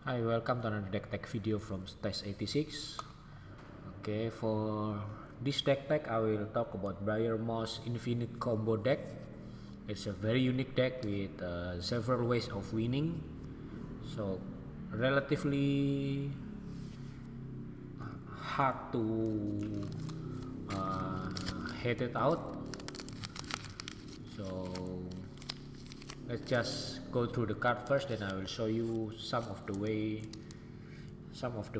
Hi, welcome to another deck tech video from Stage 86. Okay, for this deck tech I will talk about Briar Moss Infinite Combo deck. It's a very unique deck with several ways of winning. So relatively hard to hit it out. So let's just go through the card first, then I will show you some of the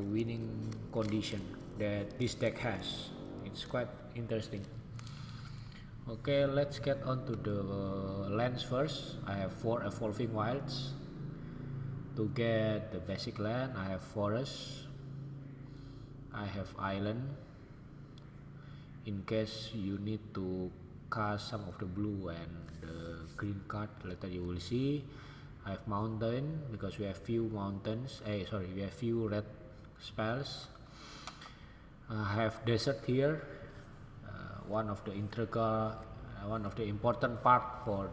winning condition that this deck has. It's quite interesting. Okay, let's get on to the lands first. I have 4 evolving wilds. To get the basic land, I have forest, I have island. In case you need to cast some of the blue and the green card, later you will see. I have mountain because we have few mountains. We have few red spells. I have desert here. One of the important part for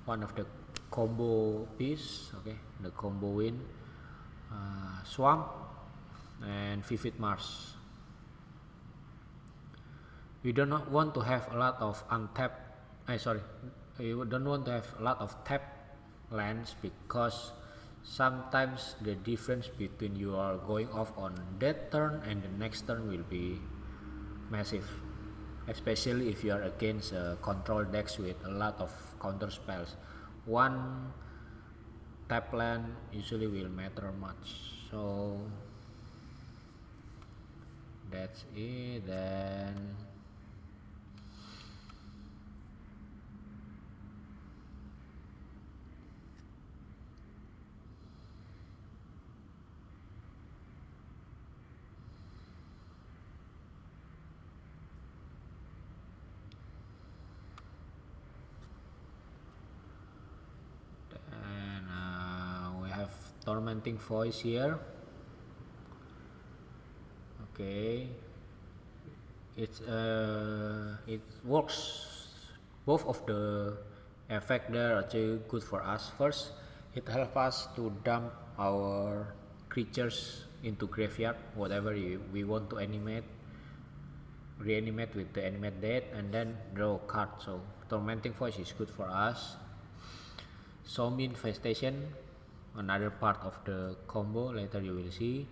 one of the combo piece. Okay, the combo win. Swamp and Vivid Mars. We do not want to have a lot of untapped. We don't want to have a lot of tapped lands because sometimes the difference between you are going off on that turn and the next turn will be massive, especially if you are against control decks with a lot of counter spells. One tap land usually will matter much. So that's it. Then we have Tormenting Voice here. Okay, it works. Both of the effect there are actually good for us. First, it helps us to dump our creatures into graveyard, whatever we want to reanimate with the animate dead, and then draw a card. So Tormenting Voice is good for us. Zombie Infestation, another part of the combo, later you will see.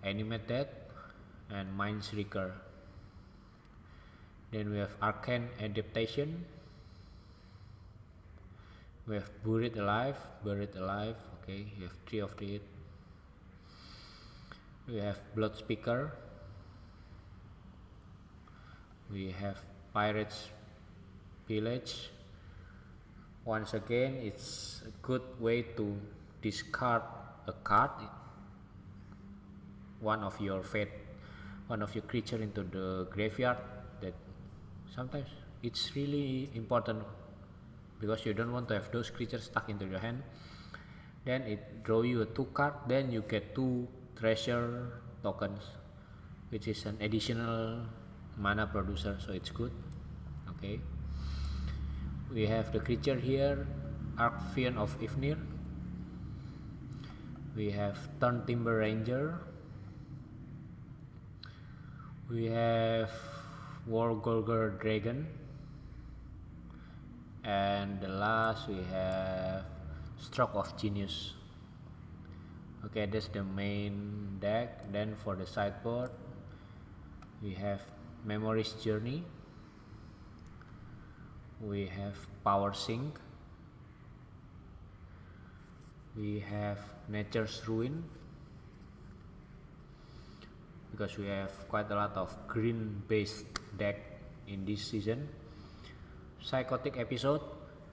Animate Dead and Mind's Recur. Then we have Arcane Adaptation. We have Buried Alive. Okay, you have 3 of it. We have Bloodspeaker. We have Pirates Village. Once again, it's a good way to discard a card, one of your creature into the graveyard. That sometimes it's really important because you don't want to have those creatures stuck into your hand. Then it draw you a 2 card, then you get 2 treasure tokens, which is an additional mana producer, so it's good. Okay, we have the creature here, Archfiend of Ifnir. We have Turn Timber Ranger. We have Wargorger Dragon. And the last we have Stroke of Genius. Okay, that's the main deck. Then for the sideboard, we have Memory's Journey. We have Power Sink. We have Nature's Ruin, because we have quite a lot of green based deck in this season. Psychotic Episode,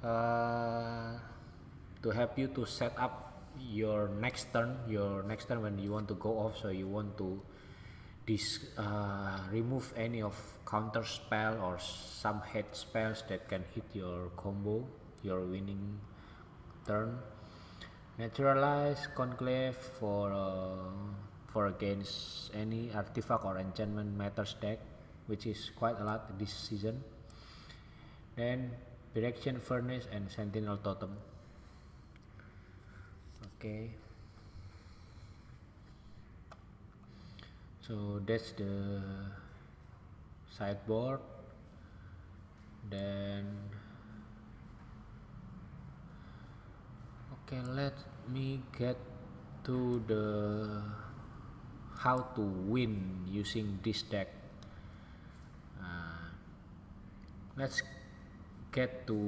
to help you to set up your next turn when you want to go off, so you want to remove any of counter spell or some head spells that can hit your combo, your winning turn. Naturalize Conclave for against any artifact or enchantment matters deck, which is quite a lot this season. Then Direction Furnace and Sentinel Totem. Okay, So that's the sideboard. Then okay, let me get to the how to win using this deck. Let's get to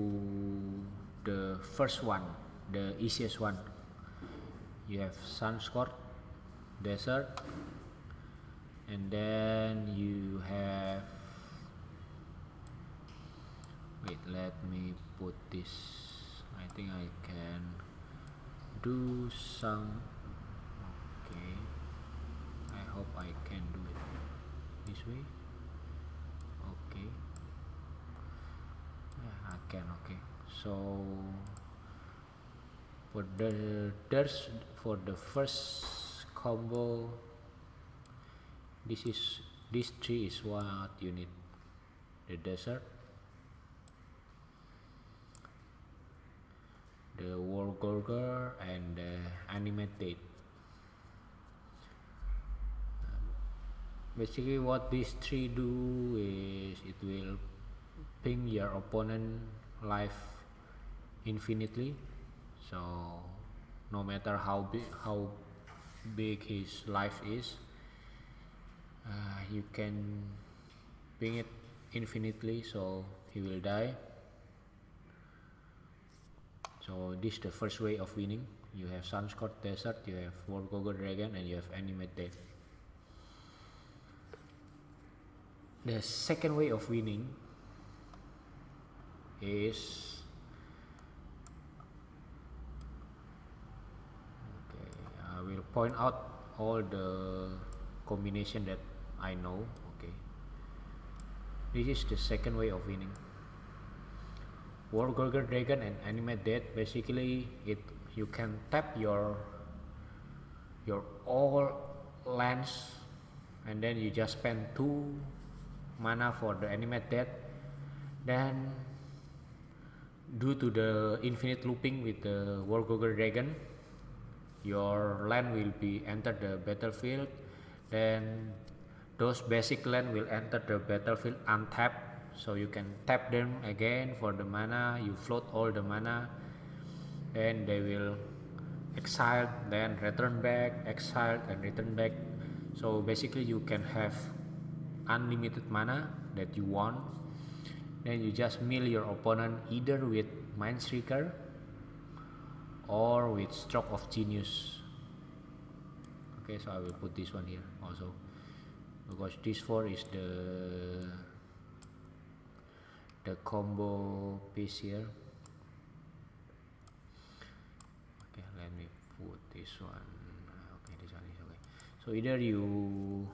the first one, the easiest one. You have Sunscorch, Desert, and then you have, wait, let me put this. I think I can do some, okay, I hope I can do it this way. Okay, yeah, I can. Okay, so for the first combo, this three is what you need: the desert, the war gorger, and the animated. Basically what these three do is it will ping your opponent life infinitely, so no matter how big his life is, you can ping it infinitely, so he will die. So this is the first way of winning. You have Sunscorch, Desert, you have Wargogger Dragon, and you have Animated. The second way of winning is, okay, I will point out all the combination that I know. Okay, this is the second way of winning. Wargogger Dragon and Animate Death, basically you can tap your all lands, and then you just spend 2 mana for the Animate Death. Then due to the infinite looping with the Wargogger Dragon, your land will be enter the battlefield. Then those basic land will enter the battlefield untapped, so you can tap them again for the mana. You float all the mana, and they will exile, then return back, exile and return back. So basically you can have unlimited mana that you want. Then you just mill your opponent either with Mindstreaker or with Stroke of Genius. Okay, so I will put this one here also, because this 4 is the combo piece here. Okay, let me put this one. Okay, this one is okay. So either you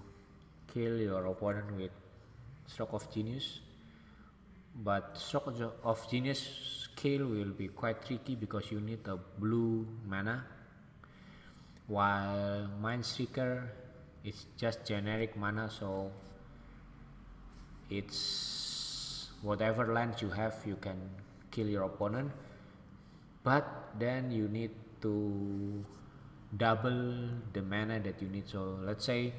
kill your opponent with Stroke of Genius, but Stroke of Genius kill will be quite tricky because you need a blue mana, while Mindstreaker is just generic mana, so it's whatever lands you have you can kill your opponent, but then you need to double the mana that you need. So let's say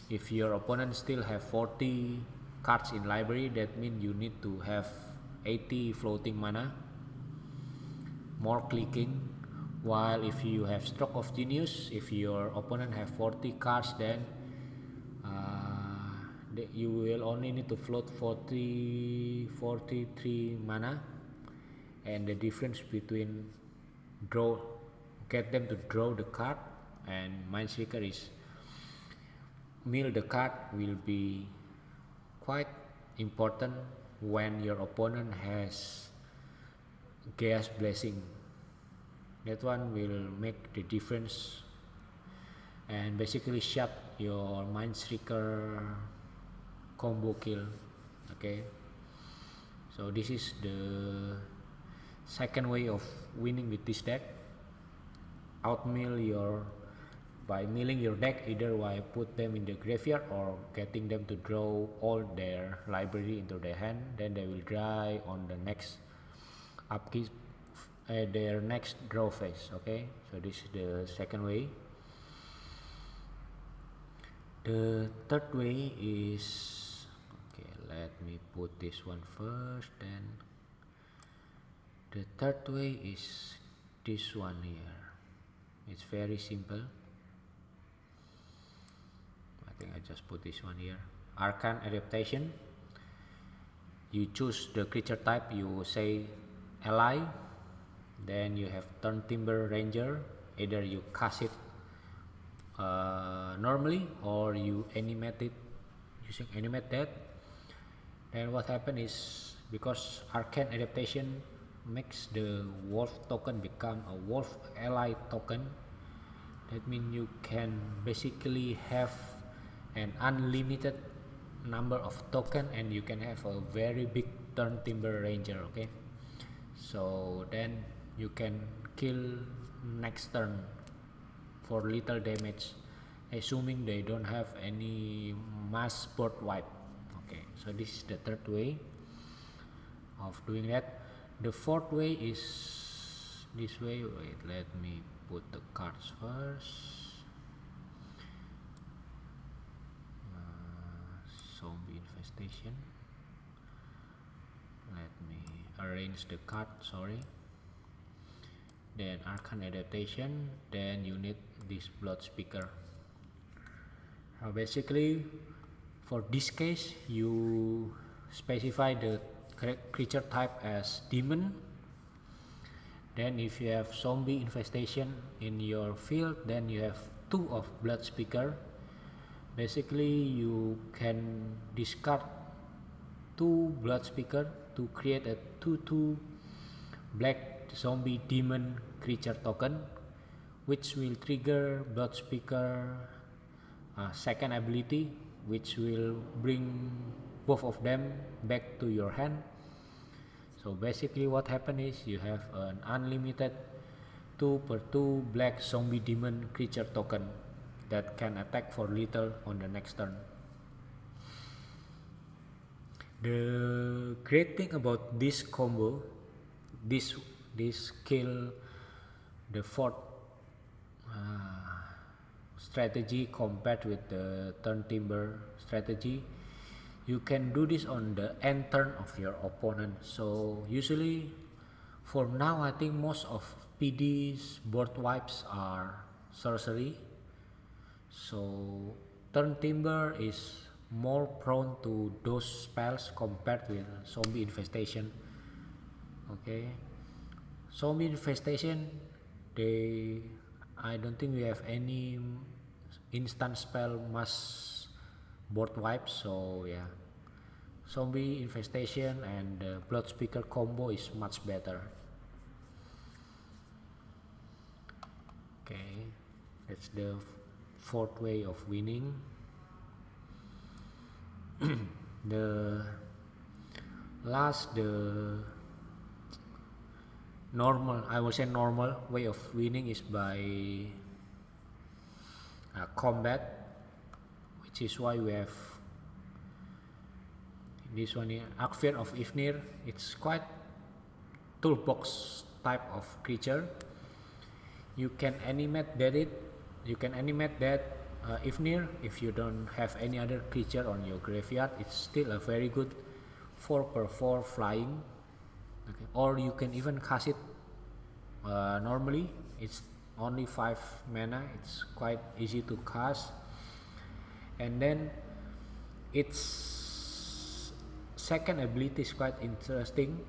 if your opponent still have 40 cards in library, that means you need to have 80 floating mana, more clicking. While if you have Stroke of Genius, if your opponent have 40 cards, then you will only need to float 43 mana, and the difference between get them to draw the card and Mindseeker is mill the card will be quite important when your opponent has Chaos Blessing. That one will make the difference and basically shut your Mindstreaker combo kill. Okay, so this is the second way of winning with this deck. Outmill by milling your deck, either by put them in the graveyard or getting them to draw all their library into their hand, then they will die on the next upkeep, their next draw phase. Okay, so this is the second way. The third way is, okay, let me put this one first. Then the third way is this one here. It's very simple. I think I just put this one here. Arcane adaptation. You choose the creature type, you say ally, then you have Turn Timber Ranger. Either you cast it normally or you animate it using animate that. And what happens is, because Arcane adaptation makes the wolf token become a wolf ally token, that means you can basically have an unlimited number of token and you can have a very big Turn Timber Ranger. Okay, so then you can kill next turn for little damage, assuming they don't have any mass board wipe. Okay, so this is the third way of doing that. The fourth way is this way. Wait, let me put the cards first. Zombie infestation. Let me arrange the card, sorry. Then Arcane adaptation, then you need this Bloodspeaker. Basically, for this case, you specify the creature type as demon. Then if you have zombie infestation in your field, then you have 2 of Bloodspeaker. Basically, you can discard 2 Bloodspeaker to create a 2/2 black zombie demon creature token, which will trigger Bloodspeaker second ability, which will bring both of them back to your hand. So basically what happens is you have an unlimited 2/2 black zombie demon creature token that can attack for little on the next turn. The great thing about this combo, this skill, the fourth strategy compared with the Turn Timber strategy, you can do this on the end turn of your opponent. So usually, for now, I think most of PD's board wipes are sorcery. So Turn Timber is more prone to those spells compared with Zombie Infestation. Okay, Zombie Infestation, I don't think we have any instant spell mass board wipe. So yeah, Zombie Infestation and the Bloodspeaker combo is much better. Okay, that's the fourth way of winning. The normal, I will say normal way of winning is by combat, which is why we have this one here, Archfiend of Ifnir. It's quite toolbox type of creature. You can animate that Ifnir if you don't have any other creature on your graveyard. It's still a very good 4/4 flying. Okay. Or you can even cast it normally. It's only 5 mana. It's quite easy to cast, and then its second ability is quite interesting.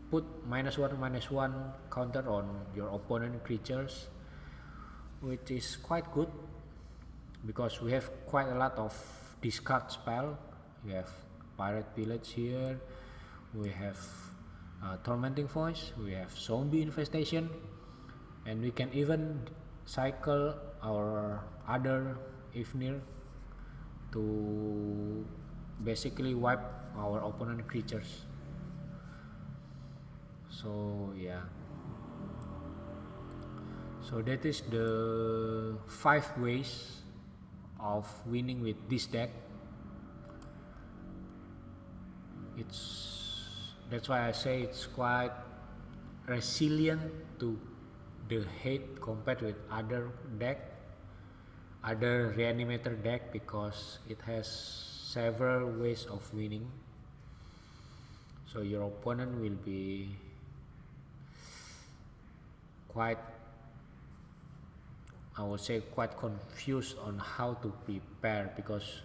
Put -1/-1 counter on your opponent creatures, which is quite good because we have quite a lot of discard spell. We have Pirate Village here, we have Tormenting Voice, we have Zombie Infestation, and we can even cycle our other Ifnir to basically wipe our opponent creatures. So yeah, so that is the 5 ways of winning with this deck. That's why I say it's quite resilient to the hate compared with other deck. other reanimator deck because it has several ways of winning. So your opponent will be quite, I would say, quite confused on how to prepare, because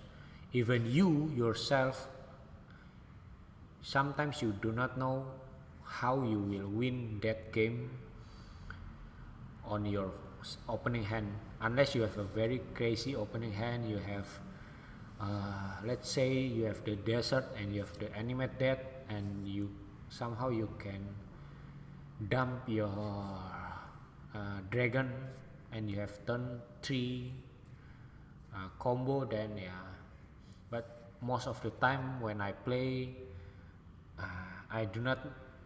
even you yourself sometimes you do not know how you will win that game on your opening hand, unless you have a very crazy opening hand. You have let's say you have the desert and you have the animate deck, and you somehow you can dump your dragon and you have turn 3 combo, then yeah. But most of the time when I play, I do not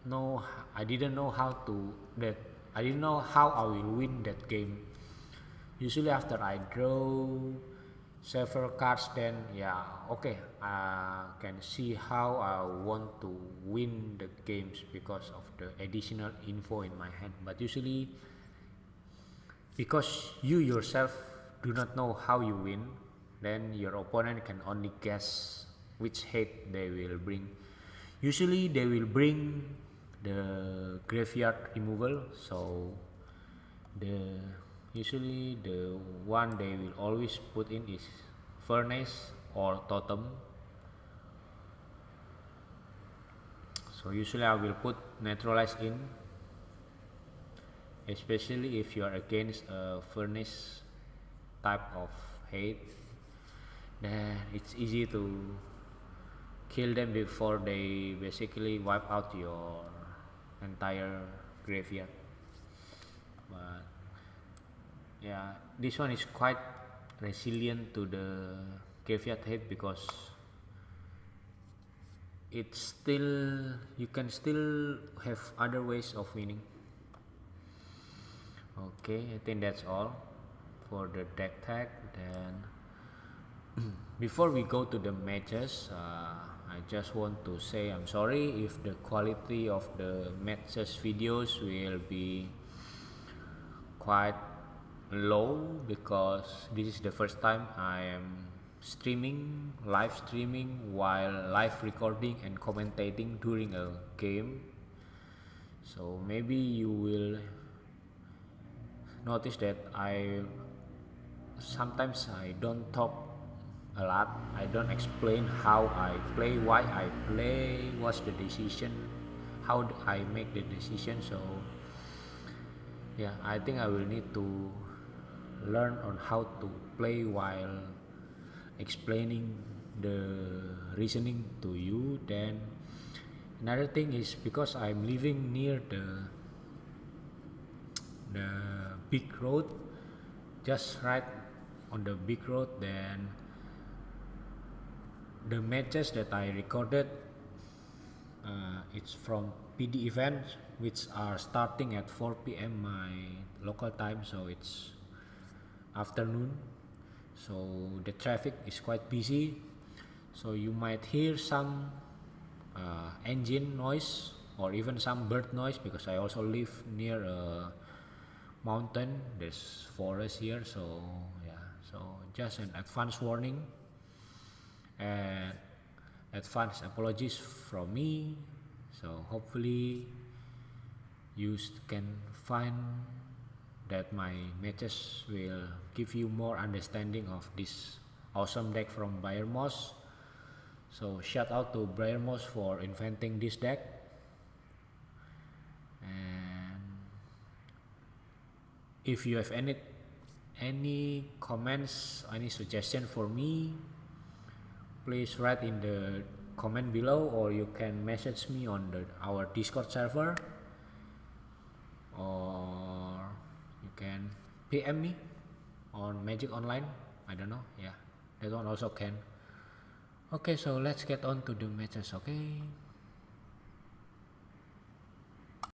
know, I didn't know how to that I didn't know how I will win that game. Usually after I draw several cards, then yeah, okay, I can see how I want to win the games because of the additional info in my hand. But usually, because you yourself do not know how you win, then your opponent can only guess which hate they will bring. Usually they will bring the graveyard removal, so usually the one they will always put in is furnace or totem. So usually I will put neutralize in, especially if you are against a furnace type of hate, then it's easy to kill them before they basically wipe out your entire graveyard. But yeah, this one is quite resilient to the graveyard hate because it's still, you can still have other ways of winning. Okay, I think that's all for the deck tag. Then before we go to the matches, I just want to say I'm sorry if the quality of the matches videos will be quite low, because this is the first time I am live streaming while live recording and commentating during a game. So maybe you will notice that sometimes I don't talk a lot. I don't explain how I play, why I play, what's the decision, how I make the decision. So yeah, I think I will need to learn on how to play while explaining the reasoning to you. Then another thing is, because I'm living near the big road, just right on the big road, then the matches that I recorded, it's from PD events, which are starting at 4 p.m. my local time, so it's afternoon, so the traffic is quite busy, so you might hear some engine noise or even some bird noise, because I also live near a mountain, there's forest here. So yeah, so just an advance warning and advance apologies from me. So hopefully you can find that my matches will give you more understanding of this awesome deck from Moss. So shout out to Moss for inventing this deck. And if you have any comments, any suggestion for me, please write in the comment below, or you can message me on our Discord server, or you can PM me on Magic Online. I don't know, yeah, that one also can. Okay, so let's get on to the matches. Okay.